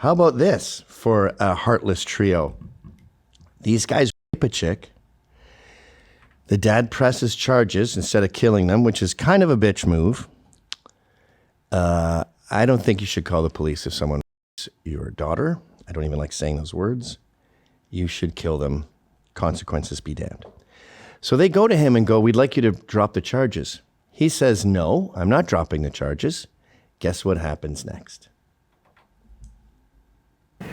How about this for a heartless trio? These guys rape a chick. The dad presses charges instead of killing them, which is kind of a bitch move. I don't think you should call the police if someone rapes your daughter. I don't even like saying those words. You should kill them. Consequences be damned. So they go to him and go, we'd like you to drop the charges. He says, no, I'm not dropping the charges. Guess what happens next?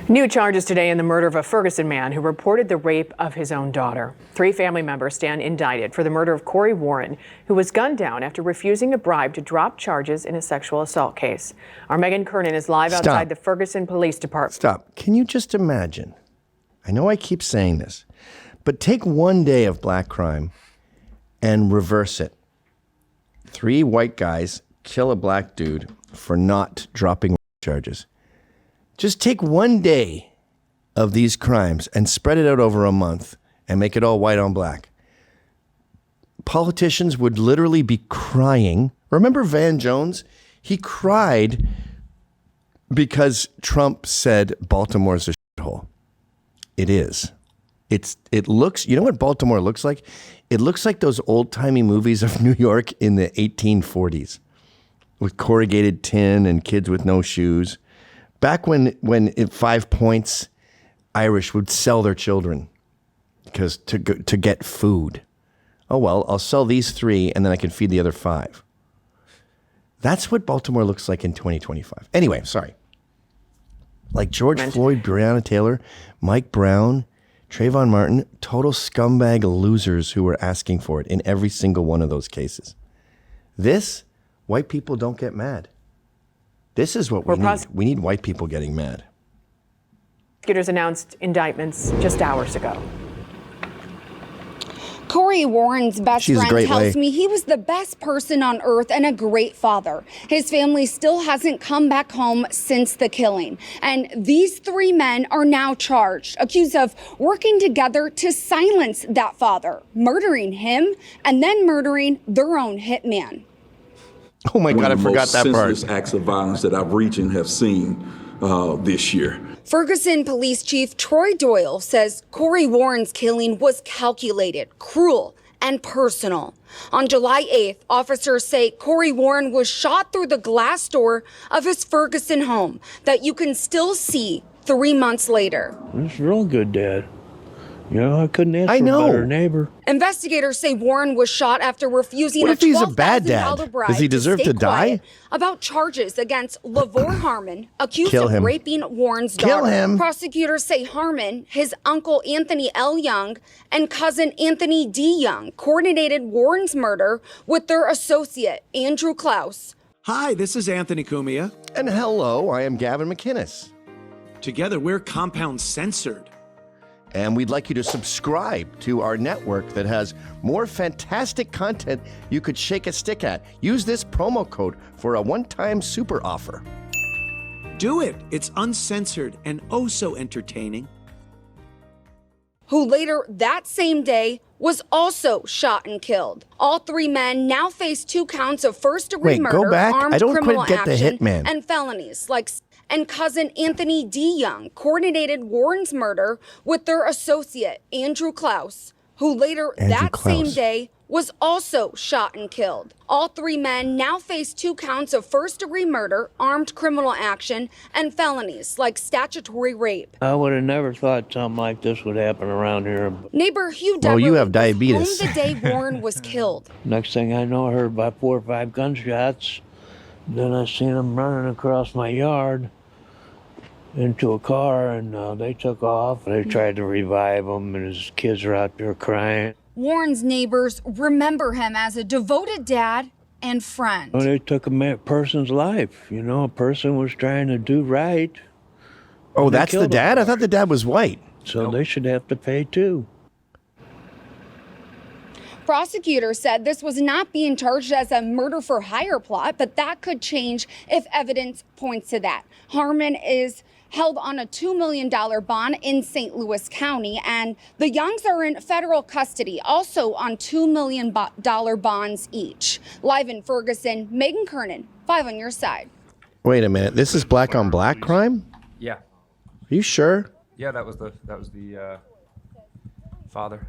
New charges today in the murder of a Ferguson man who reported the rape of his own daughter. 3 family members stand indicted for the murder of Corey Warren, who was gunned down after refusing a bribe to drop charges in a sexual assault case. Our McInnes is live outside the Ferguson Police Department. Stop. Can you just imagine? I know I keep saying this, but take one day of black crime and reverse it. 3 white guys kill a black dude for not dropping charges. Just take one day of these crimes and spread it out over a month and make it all white on black. Politicians would literally be crying. Remember Van Jones? He cried because Trump said Baltimore's a shithole. It is. It looks, you know what Baltimore looks like? It looks like those old-timey movies of New York in the 1840s with corrugated tin and kids with no shoes. Back when at 5 Points, Irish would sell their children because to get food. Oh, well, I'll sell these 3 and then I can feed the other 5. That's what Baltimore looks like in 2025. Anyway, sorry. Like George Floyd, Breonna Taylor, Mike Brown, Trayvon Martin, total scumbag losers who were asking for it in every single one of those cases. This, white people don't get mad. This is what we need. We need white people getting mad. Prosecutors announced indictments just hours ago. Corey Warren's best friend tells me he was the best person on earth and a great father. His family still hasn't come back home since the killing. And these 3 men are now charged, accused of working together to silence that father, murdering him and then murdering their own hitman. Oh my God, I forgot that part. One of the most senseless acts of violence that I've reached and have seen this year. Ferguson Police Chief Troy Doyle says Corey Warren's killing was calculated, cruel, and personal. On July 8th, officers say Corey Warren was shot through the glass door of his Ferguson home that you can still see 3 months later. It's real good, Dad. You know, I couldn't ask for a better neighbor. Investigators say Warren was shot after refusing what if a he's a bad $12,000 dad? bribe Does he deserve to die? About charges against Lavore Harmon, accused of raping Warren's daughter. Kill him. Prosecutors say Harmon, his uncle Anthony L. Young, and cousin Anthony D. Young coordinated Warren's murder with their associate, Andrew Klaus. Hi, this is Anthony Cumia. And hello, I am Gavin McInnes. Together, we're Compound Censored. And we'd like you to subscribe to our network that has more fantastic content you could shake a stick at. Use this promo code for a one-time super offer. Do it. It's uncensored and oh so entertaining. Who later that same day was also shot and killed. All 3 men now face 2 counts of first-degree murder, go back. armed I don't criminal quite get the action, hitman. and felonies like. And cousin Anthony D. Young coordinated Warren's murder with their associate, Andrew Klaus, who later same day was also shot and killed. All 3 men now face 2 counts of first-degree murder, armed criminal action, and felonies like statutory rape. I would have never thought something like this would happen around here. Neighbor Hugh Deverly you have diabetes. was home the day Warren was killed. Next thing I know, I heard about 4 or 5 gunshots. Then I seen them running across my yard into a car, and they took off. They tried to revive him, and his kids are out there crying. Warren's neighbors remember him as a devoted dad and friend. Well, they took a person's life. You know, a person was trying to do right. Oh, that's the dad? I thought the dad was white. So they should have to pay too. Prosecutors said this was not being charged as a murder for hire plot, but that could change if evidence points to that. Harmon is held on a $2 million bond in St. Louis County, and the Youngs are in federal custody, also on $2 million bonds each. Live in Ferguson, Megan Kernan, 5 on your side. Wait a minute. This is black on black crime? Yeah. Are you sure? Yeah, that was the father.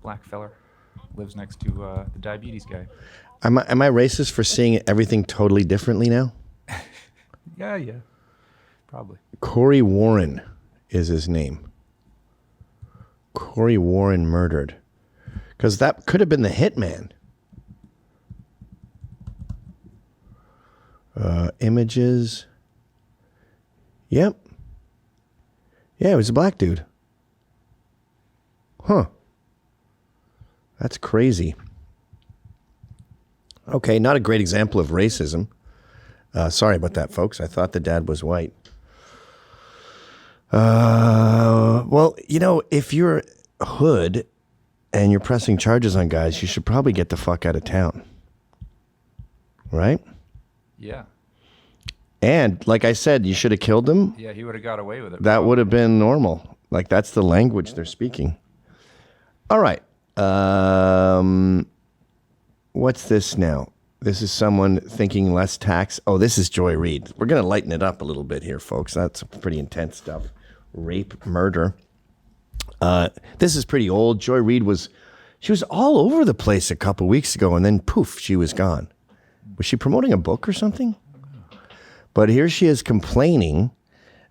Black feller. Lives next to the diabetes guy. Am I racist for seeing everything totally differently now? Yeah. Probably. Corey Warren is his name. Corey Warren murdered. Because that could have been the hitman. Images. Yep. Yeah, it was a black dude. Huh. That's crazy. Okay, not a great example of racism. Sorry about that, folks. I thought the dad was white. Well, if you're hood and you're pressing charges on guys, you should probably get the fuck out of town. Right? Yeah. And like I said, you should have killed him. Yeah, he would have got away with it. That would have been normal. Like, that's the language they're speaking. All right. What's this now? This is someone thinking less tax. Oh, this is Joy Reid. We're going to lighten it up a little bit here, folks. That's pretty intense stuff. Rape, murder. This is pretty old. Joy Reid was all over the place a couple weeks ago, and then poof, she was gone. Was she promoting a book or something? But here she is complaining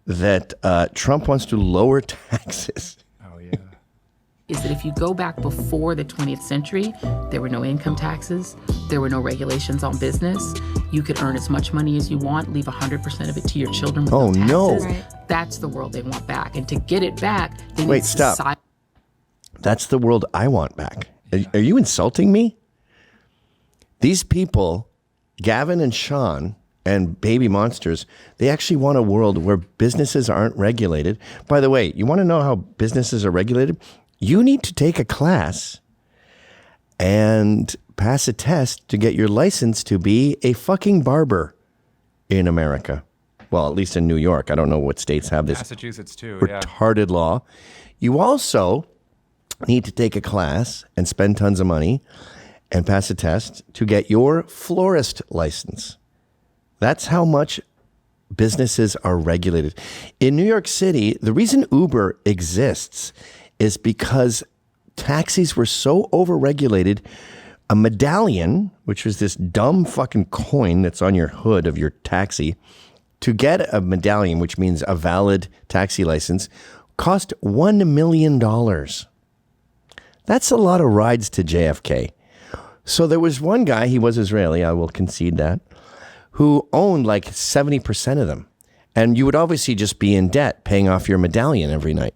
that Trump wants to lower taxes. Oh, yeah. Is that if you go back before the 20th century, there were no income taxes, there were no regulations on business. You could earn as much money as you want, leave 100% of it to your children with no taxes. No. Right. That's the world they want back. And to get it back, they Wait, need stop. society. That's the world I want back. Are you insulting me? These people, Gavin and Sean and Baby Monsters, they actually want a world where businesses aren't regulated. By the way, you want to know how businesses are regulated? You need to take a class and pass a test to get your license to be a fucking barber in America. Well, at least in New York. I don't know what states have this Massachusetts too, retarded law. You also need to take a class and spend tons of money and pass a test to get your florist license. That's how much businesses are regulated. In New York City, the reason Uber exists is because taxis were so overregulated. A medallion, which was this dumb fucking coin that's on your hood of your taxi, to get a medallion, which means a valid taxi license, cost $1 million. That's a lot of rides to JFK. So there was one guy, he was Israeli, I will concede that, who owned like 70% of them. And you would obviously just be in debt paying off your medallion every night.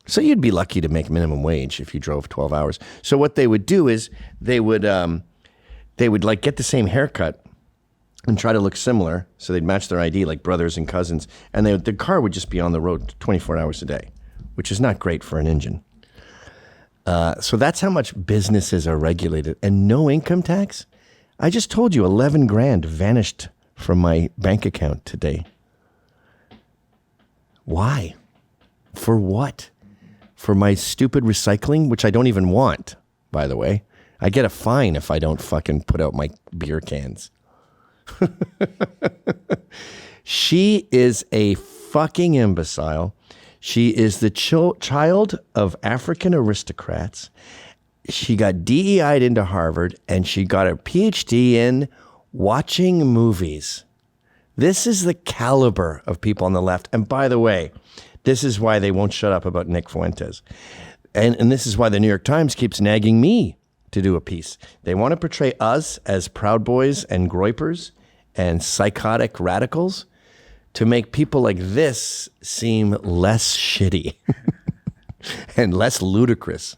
So you'd be lucky to make minimum wage if you drove 12 hours. So what they would do is they would like get the same haircut and try to look similar. So they'd match their ID like brothers and cousins. And the car would just be on the road 24 hours a day, which is not great for an engine. So that's how much businesses are regulated. And no income tax? I just told you 11 grand vanished from my bank account today. Why? For what? For my stupid recycling, which I don't even want, by the way. I get a fine if I don't fucking put out my beer cans. She is a fucking imbecile. She is the child of African aristocrats. She got DEI'd into Harvard, and she got a PhD in watching movies. This is the caliber of people on the left. And by the way, this is why they won't shut up about Nick Fuentes. And this is why the New York Times keeps nagging me to do a piece. They want to portray us as Proud Boys and Groypers and psychotic radicals to make people like this seem less shitty and less ludicrous.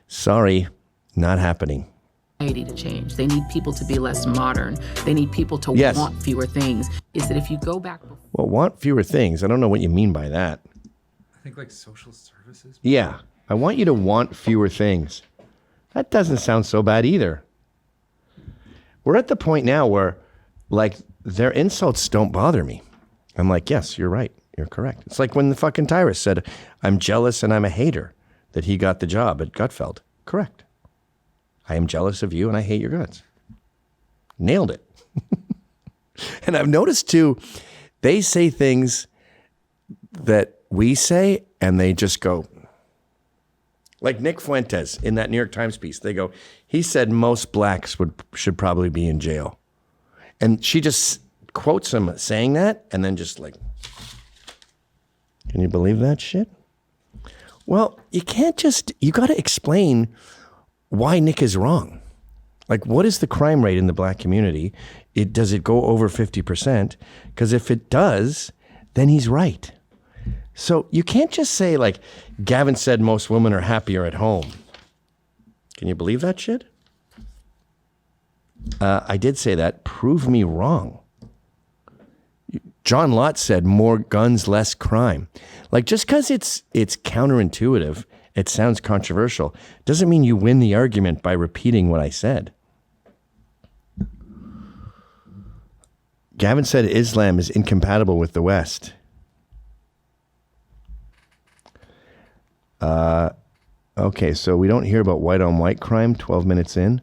Sorry, not happening. To change. They need people to be less modern. They need people to want fewer things. Is that if you go back before... Well, want fewer things. I don't know what you mean by that. I think like social services. Yeah, I want you to want fewer things. That doesn't sound so bad either. We're at the point now where, like, their insults don't bother me. I'm like, yes, you're right. You're correct. It's like when the fucking Tyrus said, I'm jealous and I'm a hater that he got the job at Gutfeld. Correct. I am jealous of you and I hate your guts. Nailed it. And I've noticed too, they say things that we say, and they just go, like Nick Fuentes in that New York Times piece, they go, he said most blacks should probably be in jail. And she just quotes him saying that, and then just like, can you believe that shit? Well, you got to explain why Nick is wrong. Like, what is the crime rate in the black community? Does it go over 50%? Because if it does, then he's right. So you can't just say, like, Gavin said most women are happier at home. Can you believe that shit? I did say that. Prove me wrong. John Lott said more guns, less crime. Like, just because it's counterintuitive, it sounds controversial, doesn't mean you win the argument by repeating what I said. Gavin said Islam is incompatible with the West. Okay, so we don't hear about white on white crime 12 minutes in.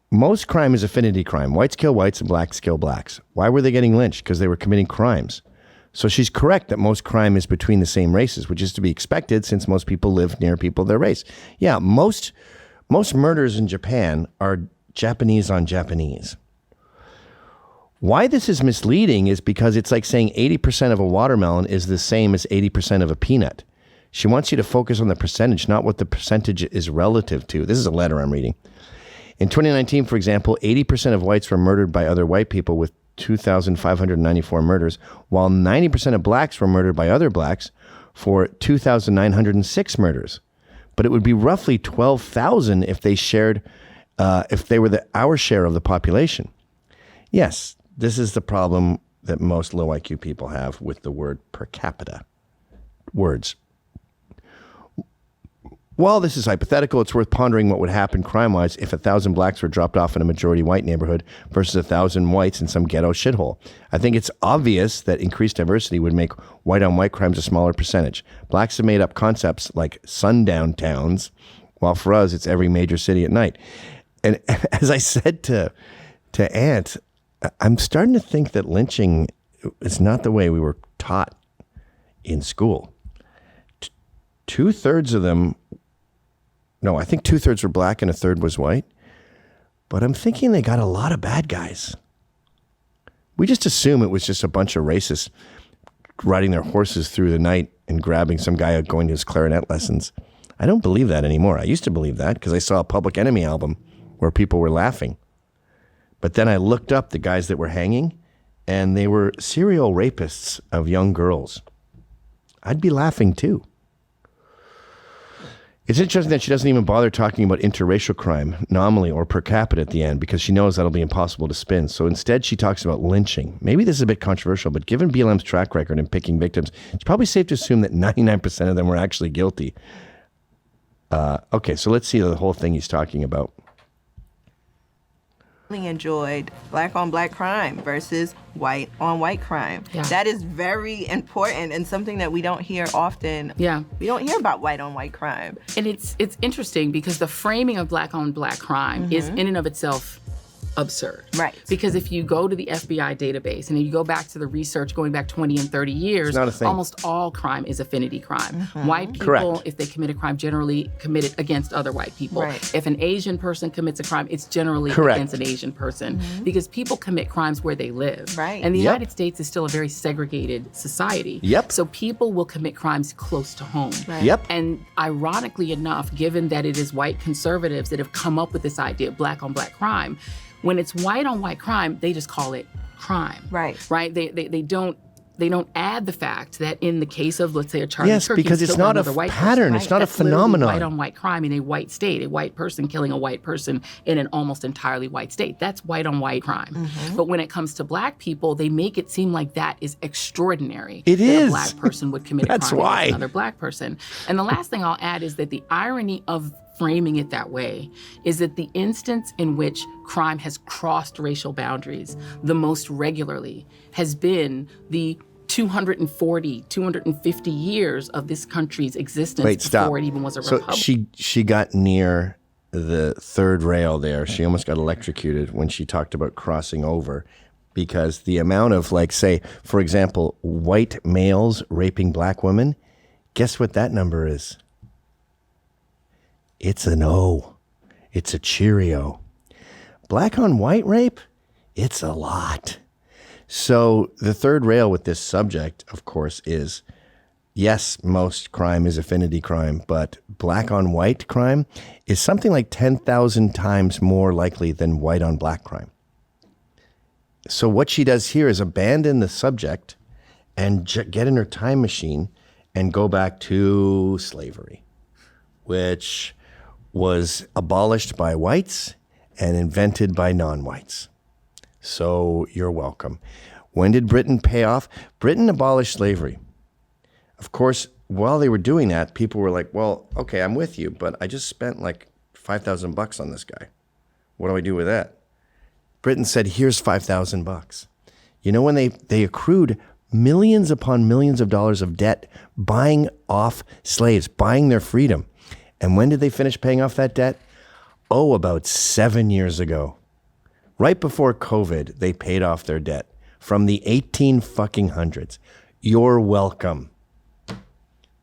Most crime is affinity crime. Whites kill whites and blacks kill blacks. Why were they getting lynched? Because they were committing crimes. So she's correct that most crime is between the same races, which is to be expected since most people live near people of their race. Yeah, most murders in Japan are Japanese on Japanese. Why this is misleading is because it's like saying 80% of a watermelon is the same as 80% of a peanut. She wants you to focus on the percentage, not what the percentage is relative to. This is a letter I'm reading. In 2019, for example, 80% of whites were murdered by other white people with 2,594 murders, while 90% of blacks were murdered by other blacks for 2,906 murders. But it would be roughly 12,000 if they were our share of the population. Yes, this is the problem that most low IQ people have with the word per capita. Words. While this is hypothetical, it's worth pondering what would happen crime-wise if 1,000 blacks were dropped off in a majority white neighborhood versus 1,000 whites in some ghetto shithole. I think it's obvious that increased diversity would make white-on-white crimes a smaller percentage. Blacks have made up concepts like sundown towns, while for us, it's every major city at night. And as I said to Ant, I'm starting to think that lynching is not the way we were taught in school. Two-thirds of them... No, I think 2/3 were black and 1/3 was white. But I'm thinking they got a lot of bad guys. We just assume it was just a bunch of racists riding their horses through the night and grabbing some guy going to his clarinet lessons. I don't believe that anymore. I used to believe that because I saw a Public Enemy album where people were laughing. But then I looked up the guys that were hanging, and they were serial rapists of young girls. I'd be laughing too. It's interesting that she doesn't even bother talking about interracial crime, nominally or per capita at the end, because she knows that'll be impossible to spin. So instead, she talks about lynching. Maybe this is a bit controversial, but given BLM's track record in picking victims, it's probably safe to assume that 99% of them were actually guilty. Okay, so let's see the whole thing he's talking about. Enjoyed black on black crime versus white on white crime. Yeah. That is very important and something that we don't hear often. Yeah. We don't hear about white on white crime. And it's interesting because the framing of black on black crime is in and of itself absurd. Right. Because if you go to the FBI database and you go back to the research going back 20 and 30 years, almost all crime is affinity crime. White people, if they commit a crime, generally commit it against other white people. Right. If an Asian person commits a crime, it's generally against an Asian person because people commit crimes where they live. Right. And the United States is still a very segregated society. So people will commit crimes close to home. Right. And ironically enough, given that it is white conservatives that have come up with this idea of black on black crime, when it's white on white crime, they just call it crime. Right. Right? They don't add the fact that in the case of, let's say, a Charlie Kirk, because it's not a pattern. It's not a phenomenon. White on white crime in a white state, a white person killing a white person in an almost entirely white state. That's white on white crime. But when it comes to black people, they make it seem like that is extraordinary. It is. A black person would commit a crime against another black person. And the last thing I'll add is that the irony of framing it that way is that the instance in which crime has crossed racial boundaries the most regularly has been the 250 years of this country's existence before it even was a republic. So she got near the third rail there. She almost got electrocuted when she talked about crossing over because the amount of, like, say, for example, white males raping black women, guess what that number is? It's an O. It's a Cheerio. Black on white rape, it's a lot. So the third rail with this subject, of course, is yes, most crime is affinity crime, but black on white crime is something like 10,000 times more likely than white on black crime. So what she does here is abandon the subject and get in her time machine and go back to slavery, which was abolished by whites and invented by non-whites. So you're welcome. When did Britain pay off? Britain abolished slavery. Of course, while they were doing that, people were like, well, okay, I'm with you, but I just spent like $5,000 on this guy. What do I do with that? Britain said, here's $5,000. You know, when they accrued millions upon millions of dollars of debt buying off slaves, buying their freedom. And when did they finish paying off that debt? Oh, about 7 years ago. Right before COVID, they paid off their debt from the 1800s. You're welcome.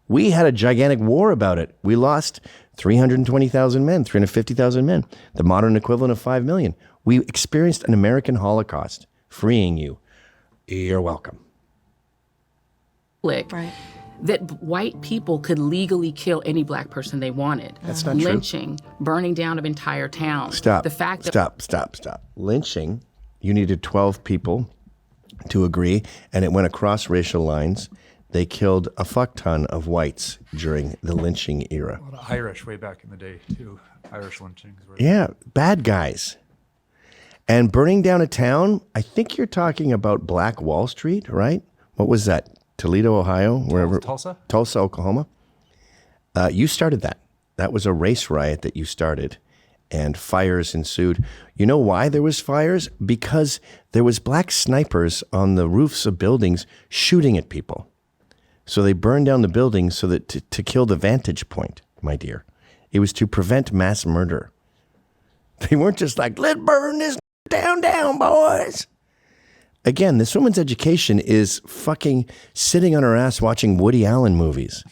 We had a gigantic war about it. We lost 320,000 men, 350,000 men, the modern equivalent of 5 million. We experienced an American Holocaust, freeing you. You're welcome. Right. That white people could legally kill any black person they wanted. That's not true. Lynching, burning down of entire towns. Stop. The fact that Stop. Lynching, you needed 12 people to agree, and it went across racial lines. They killed a fuck ton of whites during the lynching era. A lot of Irish way back in the day, too. Irish lynchings. Yeah, bad guys. And burning down a town, I think you're talking about Black Wall Street, right? What was that? Toledo, Ohio? Wherever. Tulsa? Tulsa, Oklahoma. You started that. That was a race riot that you started, and fires ensued. You know why there was fires? Because there was black snipers on the roofs of buildings shooting at people. So they burned down the buildings so that to kill the vantage point, my dear. It was to prevent mass murder. They weren't just like, let's burn this down, boys. Again, this woman's education is fucking sitting on her ass watching Woody Allen movies.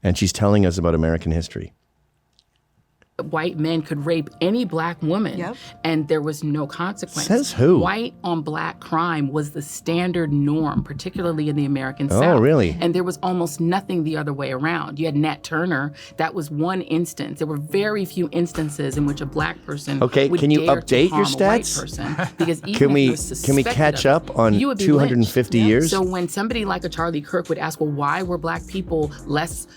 And she's telling us about American history. white men could rape any black woman, and there was no consequence. Says who? White on black crime was the standard norm, particularly in the American South. Oh, really? And there was almost nothing the other way around. You had Nat Turner. That was one instance. There were very few instances in which a black person would can you dare update to your harm a white stats? person, because even Can if we you were can we suspected catch of it, up on you would be 250 lynched. years? So when somebody like a Charlie Kirk would ask, well, why were black people less,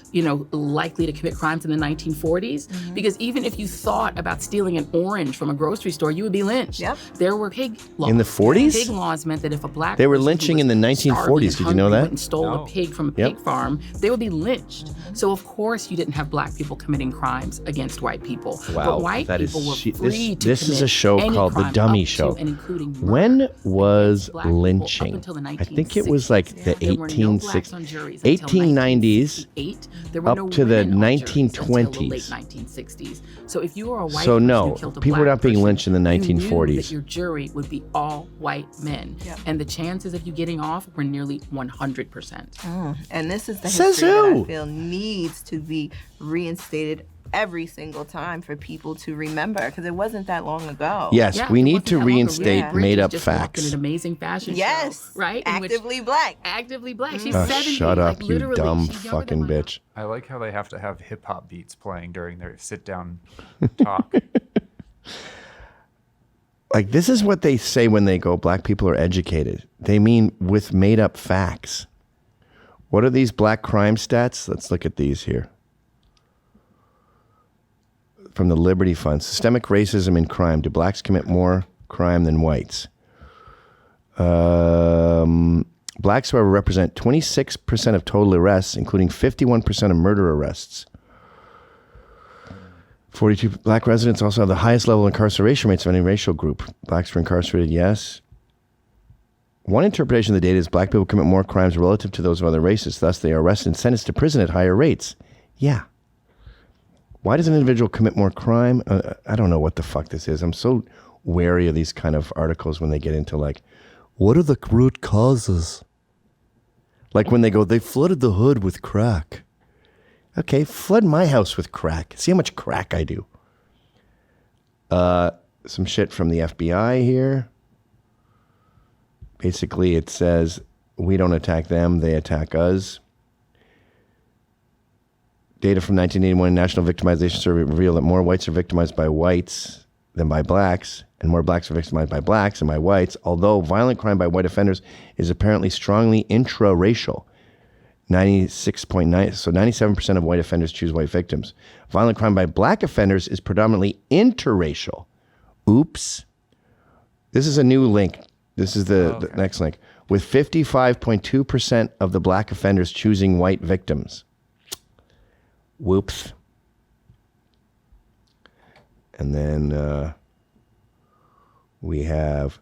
likely to commit crimes in the 1940s? Because even if you thought about stealing an orange from a grocery store, you would be lynched. There were pig laws. In the 40s? Pig laws meant that if a black They were person lynching who in the was 1940s. Did you know that? went and stole a pig from a pig farm, they would be lynched. So of course you didn't have black people committing crimes against white people. Wow, But white that is people were shit. free to This is commit a show any called The crime Dummy up to Show. and including murder When was black people up lynching? until the I think it was like the There were no blacks on juries until 1890s 1968. There were up no to the women on juries until the 1920s. late 1960s. So if you were a white So person no, who killed a people were black not being person, lynched in the you knew 1940s. that your jury would be all white men, and the chances of you getting off were nearly 100%. And this is the Says history that who? I feel needs to be reinstated every single time for people to remember, because it wasn't that long ago. Yes, Yeah, we it need wasn't to that long ago. reinstate Bridget made-up just walked in facts. an amazing fashion Yes, show, right? In which- actively black. actively black. She's Oh, 70. shut like, up, you literally, dumb she's younger fucking than my bitch. I like how they have to have hip hop beats playing during their sit down talk. Like, this is what they say when they go, black people are educated. They mean with made-up facts. What are these black crime stats? Let's look at these here. From the Liberty Fund. Systemic racism in crime. Do blacks commit more crime than whites? Blacks, however, represent 26% of total arrests, including 51% of murder arrests. 42 black residents also have the highest level of incarceration rates of any racial group. Blacks were incarcerated, yes. One interpretation of the data is black people commit more crimes relative to those of other races. Thus, they are arrested and sentenced to prison at higher rates. Yeah. Why does an individual commit more crime? I don't know what the fuck this is. I'm so wary of these kind of articles when they get into like What are the root causes? Like when they go, they flooded the hood with crack. Okay, flood my house with crack. See how much crack I do. Some shit from the FBI here. Basically, it says, we don't attack them, they attack us. Data from 1981 National Victimization Survey reveal that more whites are victimized by whites than by blacks, and more blacks are victimized by blacks than by whites, although violent crime by white offenders is apparently strongly intra-racial. 96.9, so 97% of white offenders choose white victims. Violent crime by black offenders is predominantly interracial. Oops. This is a new link. This is the next link. With 55.2% of the black offenders choosing white victims. Whoops. And then we have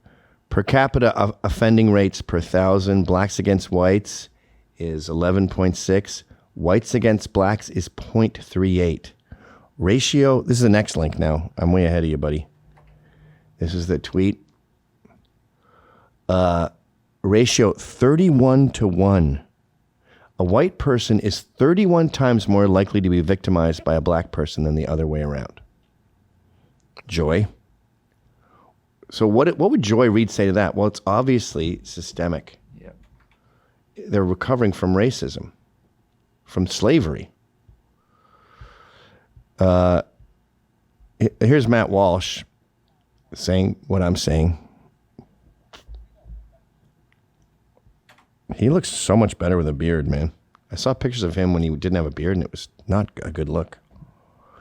per capita offending rates per 1,000. Blacks against whites is 11.6. Whites against blacks is 0.38. Ratio, this is the next link now. I'm way ahead of you, buddy. This is the tweet. Ratio 31-1. A white person is 31 times more likely to be victimized by a black person than the other way around. Joy. So what would Joy Reid say to that? Well, it's obviously systemic. Yep. They're recovering from racism, from slavery. Here's Matt Walsh saying what I'm saying. He looks so much better with a beard, man. I saw pictures of him when he didn't have a beard, and it was not a good look.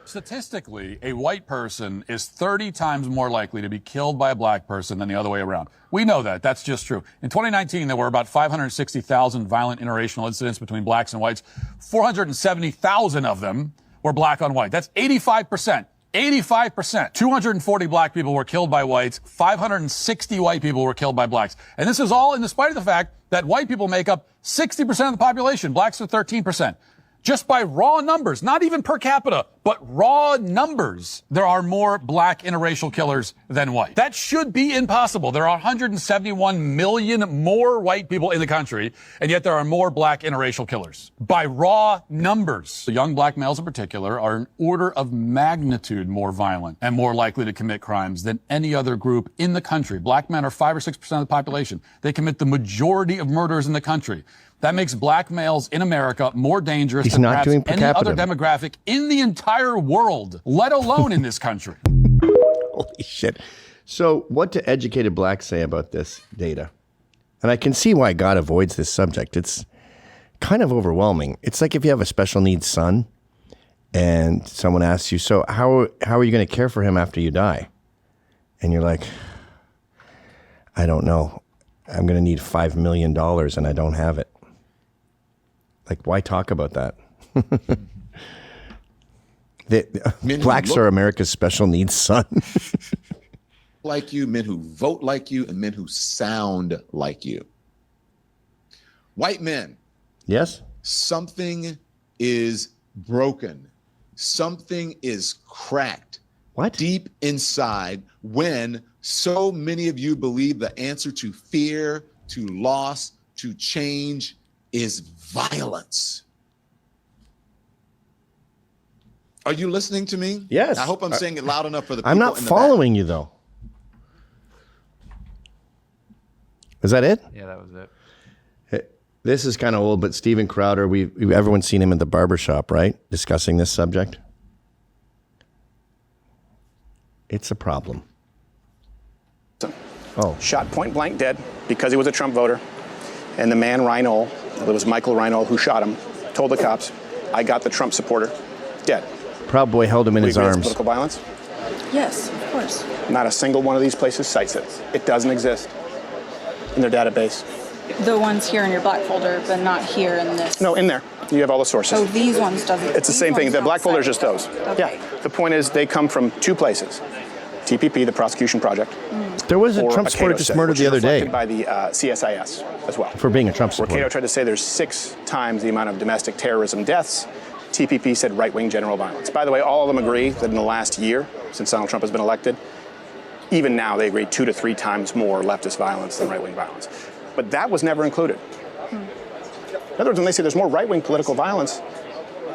Statistically, a white person is 30 times more likely to be killed by a black person than the other way around. We know that. That's just true. In 2019, there were about 560,000 violent interracial incidents between blacks and whites. 470,000 of them were black on white. That's 85%. 85%. 240 black people were killed by whites. 560 white people were killed by blacks. And this is all in spite of the fact that white people make up 60% of the population. Blacks are 13%. Just by raw numbers, not even per capita, but raw numbers, there are more black interracial killers than white. That should be impossible. There are 171 million more white people in the country, and yet there are more black interracial killers. By raw numbers. The young black males in particular are an order of magnitude more violent and more likely to commit crimes than any other group in the country. Black men are 5 or 6% of the population. They commit the majority of murders in the country. That makes black males in America more dangerous than perhaps any other demographic in the entire world, let alone in this country. Holy shit. So what do educated blacks say about this data? And I can see why God avoids this subject. It's kind of overwhelming. It's like if you have a special needs son and someone asks you, so how are you going to care for him after you die? And you're like, I don't know. I'm going to need $5 million and I don't have it. Like, why talk about that? Blacks are America's special needs son. Like you, men who vote like you, and men who sound like you. White men. Yes. Something is broken. Something is cracked. What? Deep inside when so many of you believe the answer to fear, to loss, to change is violence. Are you listening to me? Yes. I hope I'm saying it loud enough for the people. I'm not following you, though. Is that it? Yeah, that was it. This is kind of old, but Steven Crowder, everyone's seen him at the barbershop, right? Discussing this subject. It's a problem. Oh. Shot point blank dead because he was a Trump voter. And the man, Reinhold, it was Michael Reinhold who shot him, told the cops, I got the Trump supporter dead. Proud Boy held him in his arms. Political violence? Yes, of course. Not a single one of these places cites it. It doesn't exist in their database. The ones here in your black folder, but not here in this. No, in there. You have all the sources. Oh, these ones doesn't. It's the same thing. The black folder is just those. Okay. Yeah. The point is they come from two places. TPP, the prosecution project. There was a Trump supporter just murdered the other day. By the CSIS as well. For being a Trump supporter. Where Cato tried to say there's 6 times the amount of domestic terrorism deaths. TPP said right-wing general violence. By the way, all of them agree that in the last year, since Donald Trump has been elected, even now they agree 2 to 3 times more leftist violence than right-wing violence. But that was never included. In other words, when they say there's more right-wing political violence,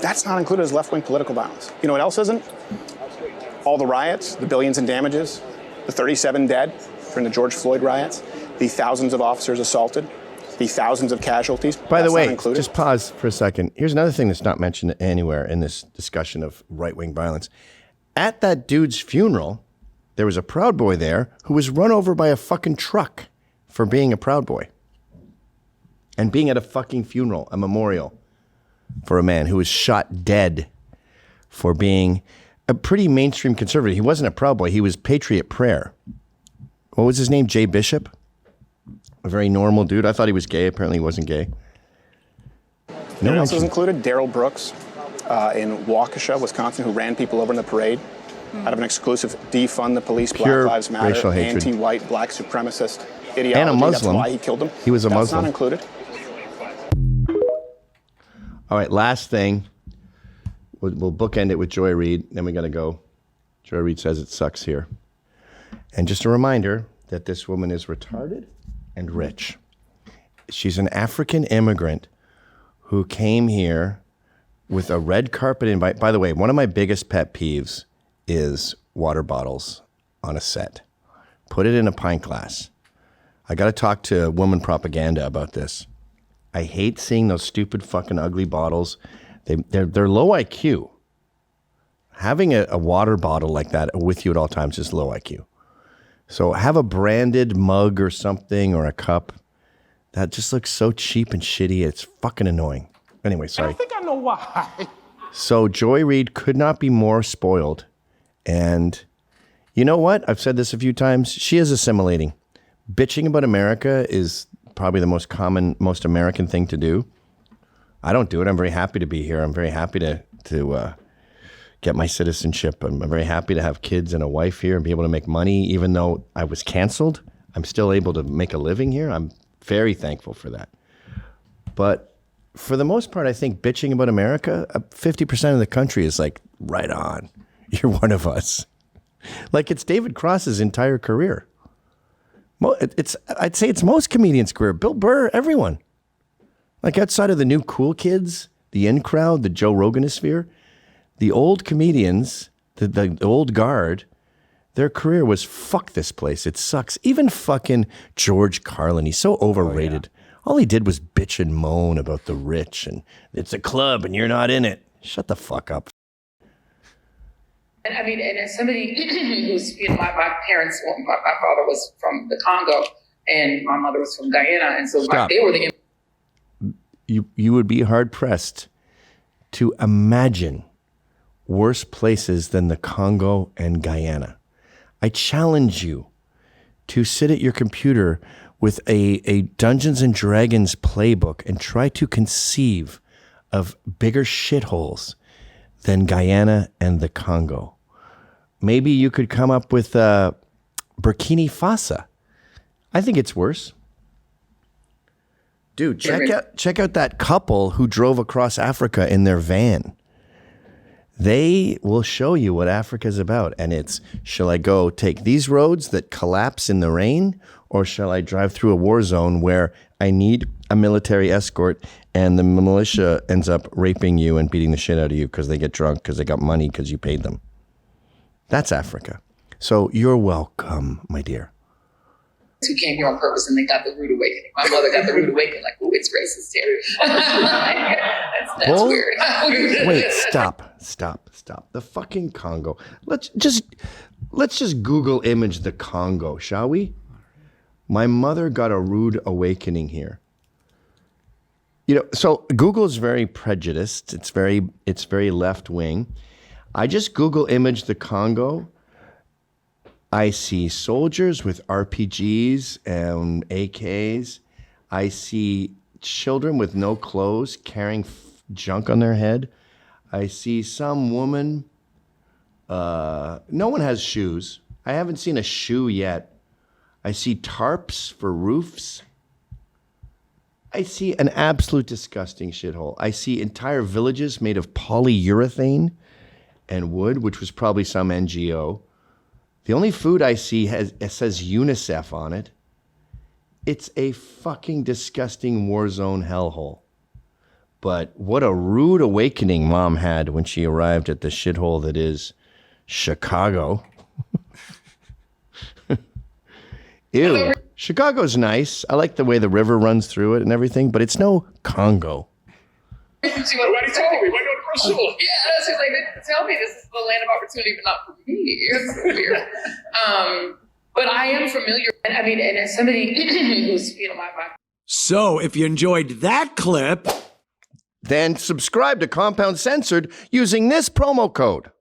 that's not included as left-wing political violence. You know what else isn't? All the riots, the billions in damages, the 37 dead during the George Floyd riots, the thousands of officers assaulted, the thousands of casualties. By the way, just pause for a second. Here's another thing that's not mentioned anywhere in this discussion of right-wing violence. At that dude's funeral, there was a Proud Boy there who was run over by a fucking truck for being a Proud Boy. And being at a fucking funeral, a memorial for a man who was shot dead for being a pretty mainstream conservative. He wasn't a Proud Boy. He was Patriot Prayer. What was his name? Jay Bishop? A very normal dude. I thought he was gay. Apparently he wasn't gay. No one else was included? Daryl Brooks in Waukesha, Wisconsin, who ran people over in the parade out of an exclusive defund the police, Pure Black Lives Matter, racial hatred. anti-white, black supremacist ideology. And a Muslim. That's why he killed them. He was a That's Muslim. not included. All right, last thing. We'll bookend it with Joy Reid, then we got to go. Joy Reid says it sucks here. And just a reminder that this woman is retarded and rich. She's an African immigrant who came here with a red carpet invite. By the way, one of my biggest pet peeves is water bottles on a set. Put it in a pint glass. I got to talk to Woman Propaganda about this. I hate seeing those stupid fucking ugly bottles. They're low IQ. Having a water bottle like that with you at all times is low IQ. So have a branded mug or something or a cup. That just looks so cheap and shitty. It's fucking annoying. Anyway, sorry. I think I know why. So Joy Reid could not be more spoiled. And you know what? I've said this a few times. She is assimilating. Bitching about America is probably the most common, most American thing to do. I don't do it. I'm very happy to be here. I'm very happy to get my citizenship. I'm very happy to have kids and a wife here and be able to make money. Even though I was canceled, I'm still able to make a living here. I'm very thankful for that. But for the most part, I think bitching about America, 50% of the country is like, right on. You're one of us. Like it's David Cross's entire career. I'd say it's most comedians' career. Bill Burr, everyone. Like outside of the new cool kids, the in crowd, the Joe Roganosphere, the old comedians, the old guard, their career was fuck this place. It sucks. Even fucking George Carlin, he's so overrated. Oh, yeah. All he did was bitch and moan about the rich and it's a club and you're not in it. Shut the fuck up. And I mean, and as somebody who's, you know, my parents, my father was from the Congo and my mother was from Guyana. And so they were the... You would be hard pressed to imagine worse places than the Congo and Guyana. I challenge you to sit at your computer with a Dungeons and Dragons playbook and try to conceive of bigger shitholes than Guyana and the Congo. Maybe you could come up with Burkina Faso. I think it's worse. Dude, check out that couple who drove across Africa in their van. They will show you what Africa's about. And it's, shall I go take these roads that collapse in the rain? Or shall I drive through a war zone where I need a military escort and the militia ends up raping you and beating the shit out of you because they get drunk because they got money because you paid them? That's Africa. So you're welcome, my dear. Who came here on purpose and they got the rude awakening. My mother got the rude awakening, like, oh, it's racist here. That's weird. Wait, stop. The fucking Congo. Let's just Google image the Congo, shall we? My mother got a rude awakening here. You know, so Google is very prejudiced. It's very left wing. I just Google image the Congo. I see soldiers with RPGs and AKs. I see children with no clothes carrying junk on their head. I see some woman. No one has shoes. I haven't seen a shoe yet. I see tarps for roofs. I see an absolute disgusting shithole. I see entire villages made of polyurethane and wood, which was probably some NGO. The only food I see it says UNICEF on it. It's a fucking disgusting war zone hellhole. But what a rude awakening Mom had when she arrived at the shithole that is Chicago. Ew. Chicago's nice. I like the way the river runs through it and everything, but it's no Congo. Nobody told me. Why go to Brazil? Yeah, that's just like, they didn't tell me this is the land of opportunity, but not for me. It's weird. But I am familiar. And I mean, and as somebody who's, my. So if you enjoyed that clip, then subscribe to Compound Censored using this promo code.